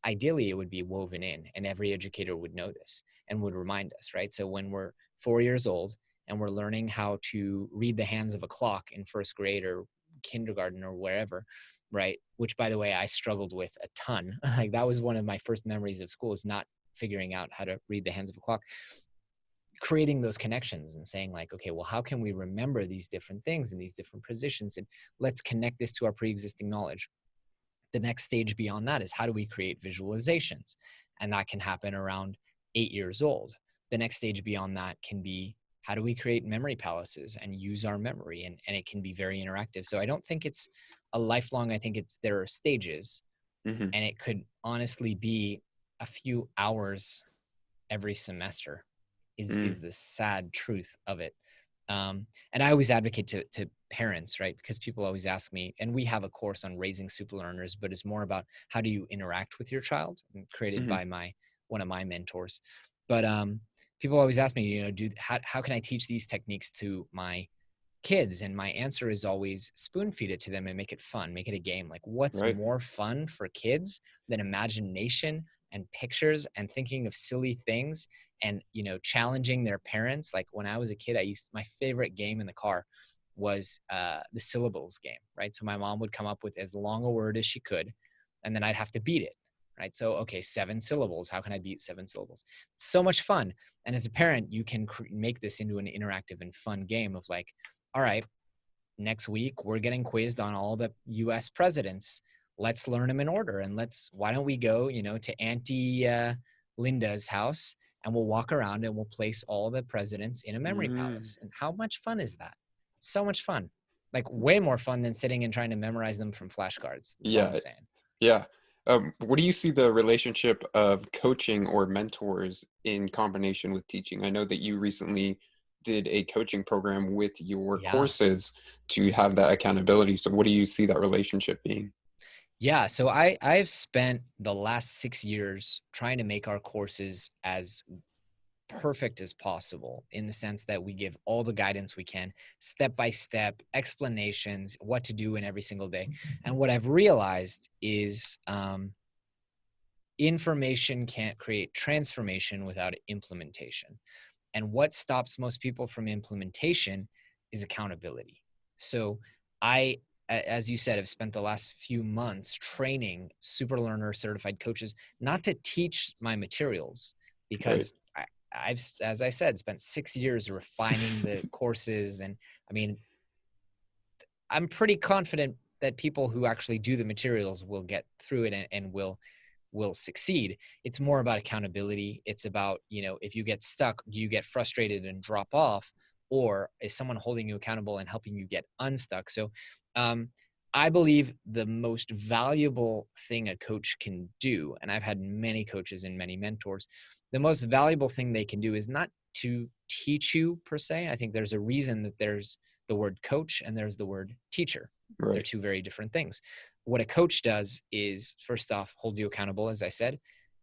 ideally it would be woven in and every educator would know this and would remind us, right? So when we're 4 years old and we're learning how to read the hands of a clock in first grade or kindergarten or wherever, right? Which, by the way, I struggled with a ton. Like that was one of my first memories of school, is not figuring out how to read the hands of a clock. Creating those connections and saying like, okay, well, how can we remember these different things in these different positions? And let's connect this to our pre-existing knowledge. The next stage beyond that is how do we create visualizations? And that can happen around 8 years old. The next stage beyond that can be how do we create memory palaces and use our memory? And it can be very interactive. So I don't think it's a lifelong, I think there are stages, Hmm. and it could honestly be a few hours every semester is the sad truth of it. And I always advocate to parents, right? Because people always ask me, and we have a course on raising super learners, but it's more about how do you interact with your child, created Hmm. by one of my mentors. But people always ask me, how can I teach these techniques to my kids? And my answer is always spoon feed it to them and make it fun, make it a game. Like what's Right. more fun for kids than imagination and pictures and thinking of silly things and challenging their parents? Like when I was a kid, my favorite game in the car was the syllables game, right? So my mom would come up with as long a word as she could, and then I'd have to beat it, right? So okay, 7 syllables, how can I beat 7 syllables? So much fun. And as a parent, you can make this into an interactive and fun game of like, all right, next week we're getting quizzed on all the US presidents. Let's learn them in order. And why don't we go, to Auntie Linda's house, and we'll walk around and we'll place all the presidents in a memory Mm. palace. And how much fun is that? So much fun. Like way more fun than sitting and trying to memorize them from flashcards. That's all I'm Yeah. saying. Yeah. What do you see the relationship of coaching or mentors in combination with teaching? I know that you recently did a coaching program with your Yeah. courses to have that accountability. So what do you see that relationship being? Yeah, so I've spent the last 6 years trying to make our courses as perfect as possible, in the sense that we give all the guidance we can, step by step explanations, what to do in every single day. And what I've realized is information can't create transformation without implementation. And what stops most people from implementation is accountability. So as you said, have spent the last few months training SuperLearner certified coaches, not to teach my materials, Right. because I've, as I said, spent 6 years refining the courses. And I mean, I'm pretty confident that people who actually do the materials will get through it and will succeed. It's more about accountability. It's about, if you get stuck, do you get frustrated and drop off, or is someone holding you accountable and helping you get unstuck? So I believe the most valuable thing a coach can do, and I've had many coaches and many mentors, the most valuable thing they can do is not to teach you per se. I think there's a reason that there's the word coach and there's the word teacher. Right. They're two very different things. What a coach does is, first off, hold you accountable, as I said,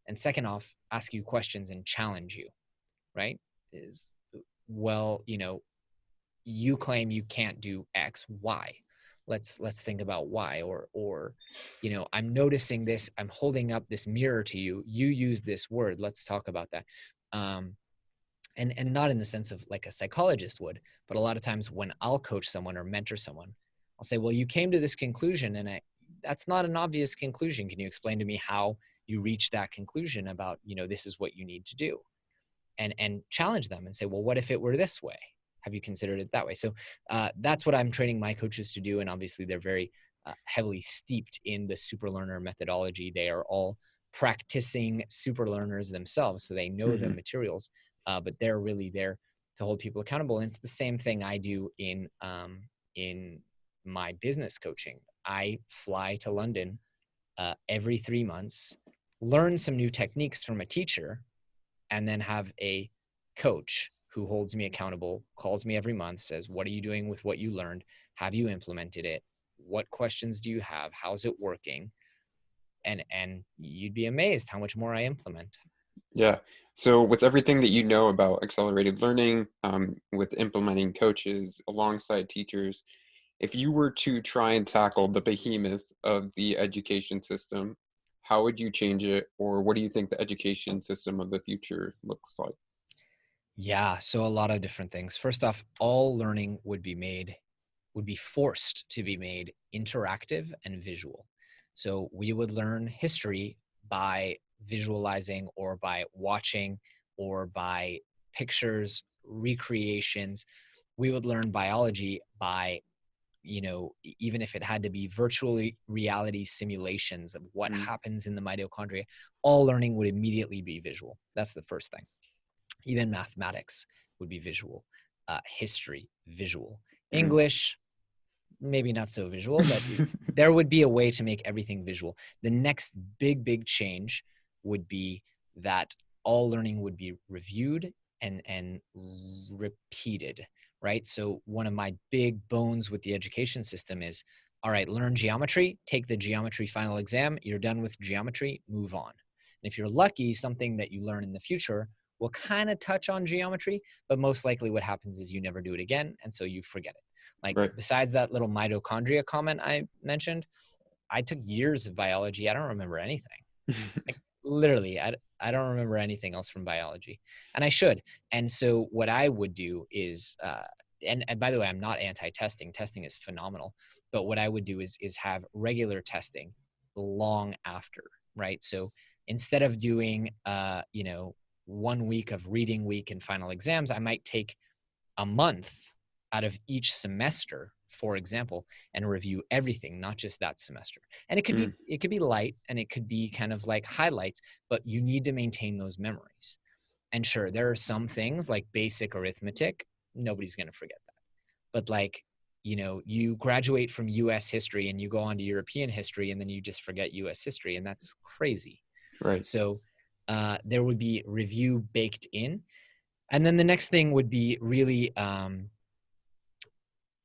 and second off, ask you questions and challenge you, right? Is, well, you claim you can't do X, why? Let's think about why. Or I'm noticing this, I'm holding up this mirror to you, you use this word, let's talk about that. And not in the sense of like a psychologist would, but a lot of times when I'll coach someone or mentor someone, I'll say, well, you came to this conclusion and that's not an obvious conclusion. Can you explain to me how you reached that conclusion about, this is what you need to do? And challenge them and say, well, what if it were this way? Have you considered it that way? So that's what I'm training my coaches to do. And obviously they're very heavily steeped in the SuperLearner methodology. They are all practicing SuperLearners themselves. So they know the materials, but they're really there to hold people accountable. And it's the same thing I do in my business coaching. I fly to London every 3 months, learn some new techniques from a teacher, and then have a coach who holds me accountable, calls me every month, says, what are you doing with what you learned? Have you implemented it? What questions do you have? How's it working? And you'd be amazed how much more I implement. Yeah. So with everything that you know about accelerated learning, with implementing coaches alongside teachers, if you were to try and tackle the behemoth of the education system, how would you change it? Or what do you think the education system of the future looks like? Yeah, so a lot of different things. First off, all learning would be forced to be made interactive and visual. So we would learn history by visualizing or by watching or by pictures, recreations. We would learn biology by, even if it had to be virtual reality simulations of what happens in the mitochondria, all learning would immediately be visual. That's the first thing. Even mathematics would be visual, history, visual, English, maybe not so visual, but there would be a way to make everything visual. The next big change would be that all learning would be reviewed and repeated, right? So one of my big bones with the education system is, all right, learn geometry, take the geometry final exam, you're done with geometry, move on. And if you're lucky, something that you learn in the future will kind of touch on geometry, but most likely what happens is you never do it again, and so you forget it. Like, besides that little mitochondria comment I mentioned, I took years of biology. I don't remember anything. Like, literally, I don't remember anything else from biology, and I should. And so what I would do is, and by the way, I'm not anti-testing. Testing is phenomenal. But what I would do is have regular testing long after, right? So instead of doing, 1 week of reading week and final exams, I might take a month out of each semester, for example, and review everything, not just that semester. And it could be light and it could be kind of like highlights, but you need to maintain those memories. And sure, there are some things like basic arithmetic, nobody's going to forget that. But like, you graduate from US history and you go on to European history and then you just forget US history, and that's crazy. Right. So there would be review baked in. And then the next thing would be really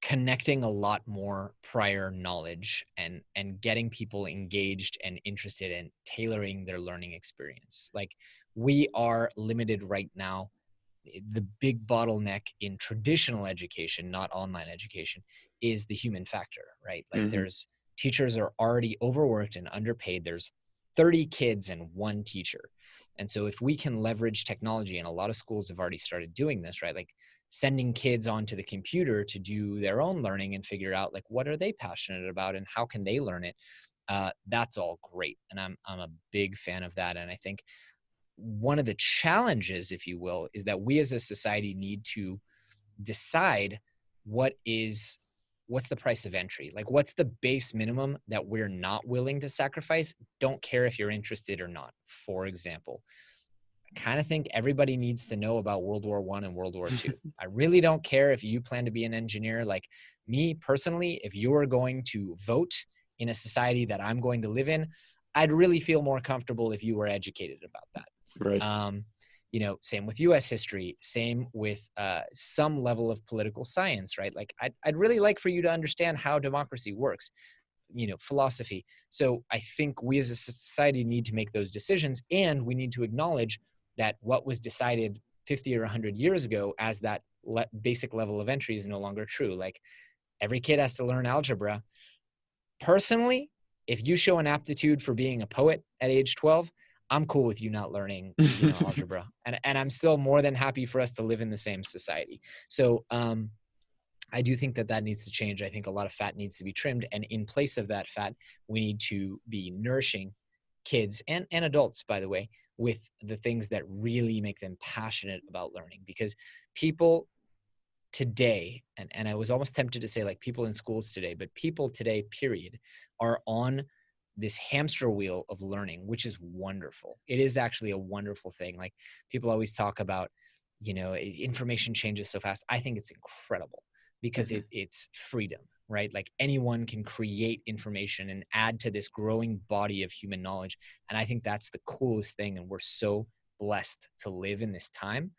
connecting a lot more prior knowledge and getting people engaged and interested in tailoring their learning experience. Like, we are limited right now. The big bottleneck in traditional education, not online education, is the human factor, right? Like, teachers are already overworked and underpaid. There's 30 kids and one teacher. And so if we can leverage technology, and a lot of schools have already started doing this, right? Like sending kids onto the computer to do their own learning and figure out like what are they passionate about and how can they learn it. That's all great. And I'm a big fan of that. And I think one of the challenges, if you will, is that we as a society need to decide what's the price of entry? Like, what's the base minimum that we're not willing to sacrifice? Don't care if you're interested or not. For example, I kind of think everybody needs to know about World War I and World War II. I really don't care if you plan to be an engineer. Like me personally, if you are going to vote in a society that I'm going to live in, I'd really feel more comfortable if you were educated about that. Right. Same with US history, same with some level of political science, right? Like I'd really like for you to understand how democracy works, philosophy. So I think we as a society need to make those decisions, and we need to acknowledge that what was decided 50 or 100 years ago as that basic level of entry is no longer true. Like every kid has to learn algebra. Personally, if you show an aptitude for being a poet at age 12, I'm cool with you not learning, algebra. And I'm still more than happy for us to live in the same society. So I do think that needs to change. I think a lot of fat needs to be trimmed. And in place of that fat, we need to be nourishing kids and adults, by the way, with the things that really make them passionate about learning. Because people today, and I was almost tempted to say like people in schools today, but people today, period, are on this hamster wheel of learning, which is wonderful. It is actually a wonderful thing. Like people always talk about, information changes so fast. I think it's incredible because it's freedom, right? Like anyone can create information and add to this growing body of human knowledge. And I think that's the coolest thing. And we're so blessed to live in this time.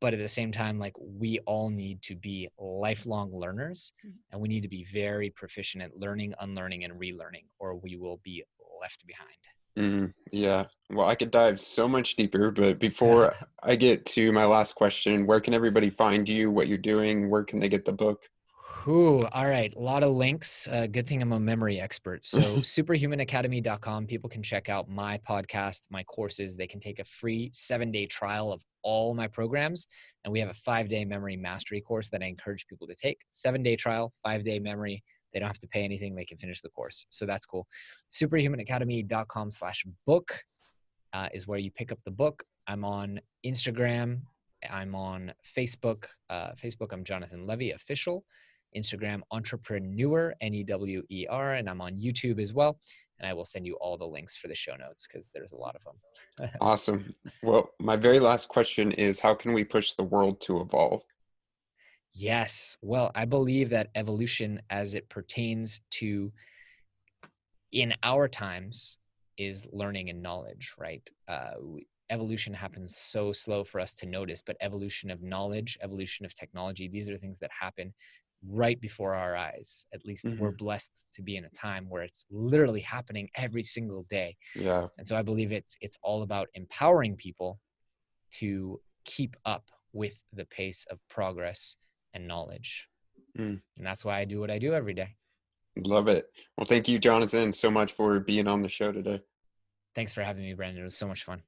But at the same time, like we all need to be lifelong learners, and we need to be very proficient at learning, unlearning, and relearning, or we will be left behind. Yeah. Well, I could dive so much deeper, but before I get to my last question, where can everybody find you, what you're doing, where can they get the book? All right. A lot of links. Good thing I'm a memory expert. So superhumanacademy.com. People can check out my podcast, my courses. They can take a free 7-day trial of all my programs. And we have a 5-day memory mastery course that I encourage people to take. 7-day trial, 5-day memory. They don't have to pay anything. They can finish the course. So that's cool. superhumanacademy.com/book is where you pick up the book. I'm on Instagram. I'm on Facebook. Facebook, I'm Jonathan Levy, official. Instagram, Entrepreneur, Newer, and I'm on YouTube as well. And I will send you all the links for the show notes because there's a lot of them. Awesome. Well, my very last question is, how can we push the world to evolve? Yes. Well, I believe that evolution as it pertains to in our times is learning and knowledge, right? Evolution happens so slow for us to notice, but evolution of knowledge, evolution of technology, these are things that happen right before our eyes. At least we're blessed to be in a time where it's literally happening every single day. Yeah. And so I believe it's all about empowering people to keep up with the pace of progress and knowledge. And that's why I do what I do every day. Love it. Well, thank you, Jonathan, so much for being on the show today. Thanks for having me, Brandon. It was so much fun.